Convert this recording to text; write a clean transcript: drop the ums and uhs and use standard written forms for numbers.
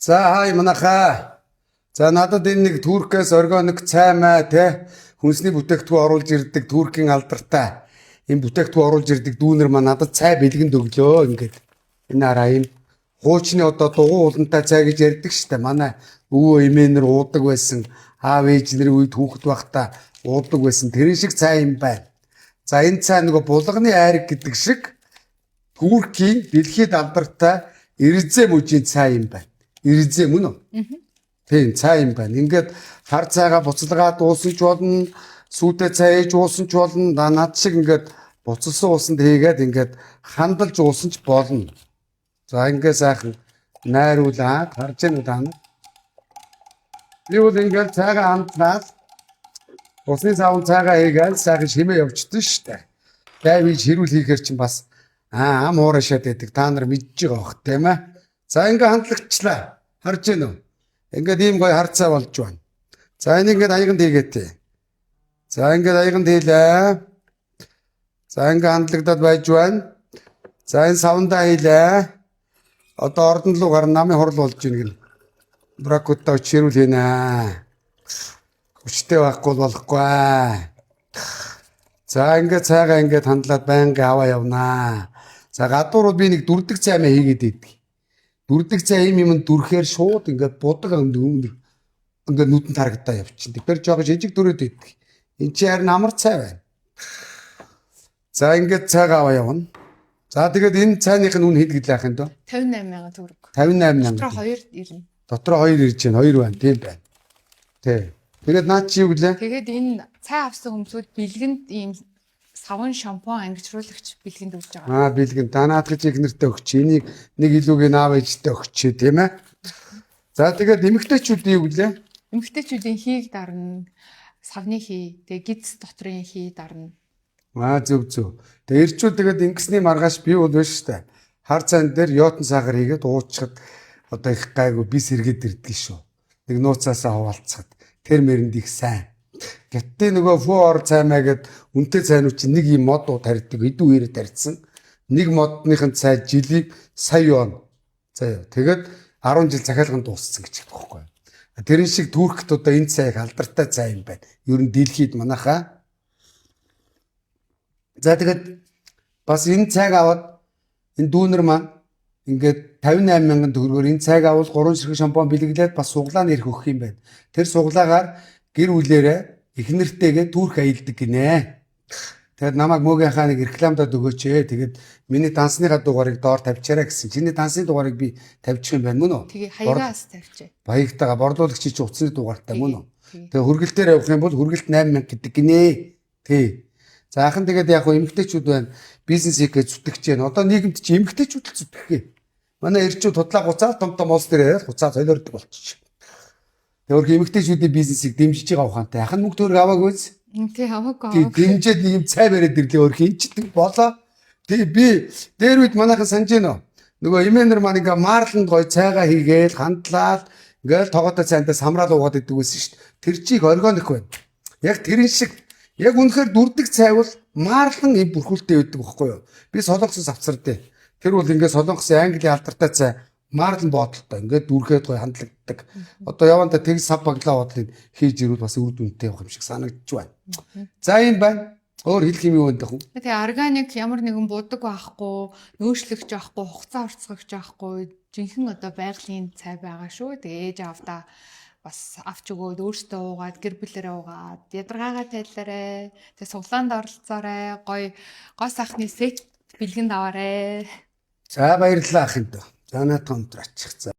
За хай манайхаа. За надад энэ нэг Туркээс органик цай маа те хүнсний бүтээгдэхүүн оруулж ирдэг Туркийн алдартай энэ бүтээгдэхүүн оруулж ирдэг дүүнер маа надад цай бэлгэнд өглөө ингээд. Энэ хараа юм хуучны одоо дугуй улантай цай гэж ярьдаг штэ. Манай өвөө эмээнэр уудаг байсан. Аав ээжнэр үед хүүхэд байхдаа уудаг байсан. Тэр шиг цай юм байна. За энэ цай нөгөө булганы айраг гэдэг шиг Туркийн дэлхийд алдартай Ирзэ мужийн цай юм байна. Ирзэ мөн үү? Тийм цай юм байна. Ингээд хар цайгаа буцалгаад уусан ч болно, сүйтэй цай ээж уусан ч болно. Над шиг ингээд буцалсан уусанд хийгээд ингээд хандалж уусан ч болно. За ингээд сайхан найруулаад харж яана даа. Юу ингээд цайгаа хандлаад усны савн цайгаа хийгээл сайхан шимээ явчихсан шүү дээ. Дайвиж хэрүүл хийхэр чинь бас ам уурашаад байдаг. Та нар мэдж байгаа бох тийм ээ. За ингээд хандлагчлаа. Харж байна уу? Ингээд ийм гоё хар цай болж байна. За энийг ингээд аяганд хийгээтэй. За ингээд аяганд хийлээ. За ингээд хандлагдаад байж байна. За энэ савндаа хийлээ. Одоо ордон руу гарна намын хурал болж байна гэнэ. Бракутаа чирүүл хийнэ. Хүчтэй байхгүй болохгүй. За ингээд цайгаа ингээд хандлаад байнга аваа явнаа. За гадуурууд би нэг дүрдэг цай мэ хийгээд идэг. Дүрдэг цай юм дүрхээр шууд ингээд будаг өмнө ингээд нүдэн тарагдаа явчихна. Тэгэхээр жоохон жижиг дүрээд идэг. Энд чи харин амар цай байна. За ингээд цайгаа аваа явна. За тэгээд энэ цайных нь үн хэд гэлээх юм дөө? 58,000 төгрөг. 58,000. Дотроо 2 ирнэ. Дотроо 2 ирж байна. 2 байна. Тийм байна. Тий. Тэгээд наад чи юу гэлээ? Тэгээд энэ цай авсан хүмүүсүүд бэлгэнд ийм савн шампунь ангижруулагч бэлгэнд өгч байгаа. Бэлгэн данаад гэж игнэртэ өгч. Энийг нэг илүүгийн аав ээжтэй өгч тийм ээ. За тэгээд эмэгтэйчүүдийн юу гэлээ? Эмэгтэйчүүдийн хийг дарна, савны хий, тэгээд гидс дотрын хий дарна. Зөв. Тэгээд ирчүүд тэгээд ингэсний маргааш би бол биш штэ. Хар цайн дээр йотон сахар хийгээд уучхад одоо их гайгүй бис эргээд ирдэг шүү. Нэг нууцаасаа хуваалцахад тэр мэрэнд их сайн. Гэтэ нөгөө фуор цаймаа гэд үнтэй цайнууд чинь нэг юм мод тарьдаг хэдэн үеэр тарьсан. Нэг модныхын цай жилийг сая он. Заяа. Тэгээд 10 жил захиалганд дууссан гэж хэлдэг байхгүй. Тэрэн шиг Туркт одоо энэ цайг алдартай цай юм байна. Ер нь дэлхийд манайхаа. За тэгээд бас энэ цайг аваад энэ дүүнер маань ингээд 58,000 төгрөгөөр энэ цайг авал 3 ширхэг шампунь бэлгэлээд бас суглаа нэрх өгөх юм байна. Тэр суглаагаар гэр бүлээрээ их нэртэйгээ Турк аялдаг гинэ. Тэгээд намайг мөөгийнхаа нэг рекламадад өгөөч ээ. Тэгээд миний дансныхаа дугаарыг доор тавьчаарай гэсэн. Чиний дансны дугаарыг би тавьчих юм байна мөн үү? Тэгээ хаягаас тавьчих. Баягтайгаа борлуулагчийн чи утасны дугаартай мөн үү? Тэгээ хүргэлтээр явах юм бол хүргэлт 8,000 гэдэг гинэ. Тий. За ахын тэгээд яг хөө эмэгтэйчүүд байна. Бизнес хийх гэж зүтгэж байна. Одоо нийгэмд чи эмэгтэйчүүд л зүтгэх. Манай эрчүүд худлаа гуцаа том улс дээр хуцаа солиордог болчих. Тэгэхээр эмэгтэйчүүдийн бизнесийг дэмжиж байгаа ухаантай. Ахын мөнгө төгрөг аваагүй биз? Тий аваагүй. Дэмжээд нэг юм цай бариад ирлээ өөр хинчдэг болоо. Тэгээ би дээр үед манайхан санаж гинөө. Нөгөө эмээнэр маань ингээ маарланд гой цайгаа хийгээл хандлаад ингээл тогоотой цайнтаа самраал уугаад идэг байсан шүү дээ. Тэр чиг органик байна. Яг тэрэн шиг яг үнэхээр дүрдэг цай бол маарлан юм бүрхүүлтэй байдаг байхгүй юу? Би солонгосоос авцардээ. Тэр бол ингээ солонгосын Английн алдартай цай маарлан бодолтой ингээ дүрхээд гой хандлагддаг. Одоо яванда тэг сав баглаа бодлыг хийж ирвэл бас үр дүнтэй явах юм шиг санагдж байна. За юм байна. Өөр хэлэх юм юу вэ дэх үү? Тэгээ органик ямар нэгэн будаг байхгүй, нөөшлөгч байхгүй, хугацаа уртцагч байхгүй, жинхэнэ одоо байгалийн цай байгаа шүү. Тэгээ ээж аавдаа бас авч өгөөд өөртөө уугаад гэр бүлэрээ уугаад ядаргаагаа тайлаарэ. Тэгээ суглаанд оролцоорой. Гой сайхны сет бэлгэнд аваарэ. За баярлалаа ах юм дөө. За наатан өндөр очих.